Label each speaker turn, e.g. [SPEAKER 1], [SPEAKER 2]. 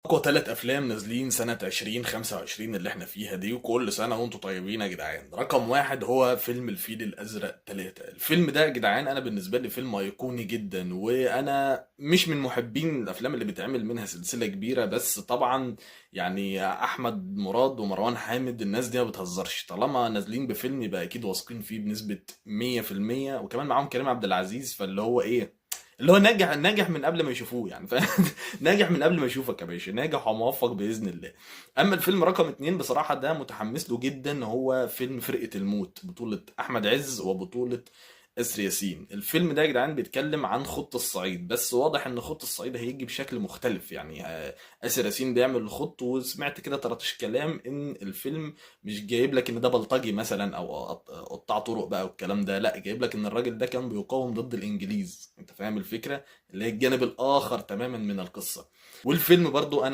[SPEAKER 1] اقوى ثلاث افلام نازلين سنة 2025 اللي احنا فيها دي، وكل سنة وانتم طيبين يا جدعان. رقم واحد هو فيلم الفيل الازرق 3. الفيلم ده يا جدعان انا بالنسبة لي فيلم ايقوني جدا، وانا مش من محبين الافلام اللي بيتعمل منها سلسلة كبيرة، بس طبعا يعني احمد مراد ومروان حامد الناس دي ما بتهزرش، طالما نازلين بفيلم يبقى اكيد واثقين فيه بنسبة 100%. وكمان معاهم كريم عبد العزيز، فاللي هو ايه، اللي هو ناجح من قبل ما يشوفوه يعني ناجح من قبل ما اشوفك يا باشا، ناجح وموفق باذن الله. اما الفيلم رقم اتنين بصراحه ده متحمس له جدا، هو فيلم فرقه الموت، بطوله احمد عز وبطوله اسر ياسين. الفيلم ده يا جدعان بيتكلم عن خط الصعيد، بس واضح ان خط الصعيد هيجي بشكل مختلف يعني. اسر ياسين بيعمل الخط، وسمعت كده طرطش كلام ان الفيلم مش جايب لك ان ده بلطجي مثلا او قطاع طرق بقى والكلام ده، لا، جايب لك ان الراجل ده كان بيقاوم ضد الانجليز. انت فاهم الفكره، اللي هي الجانب الاخر تماما من القصه. والفيلم برضو انا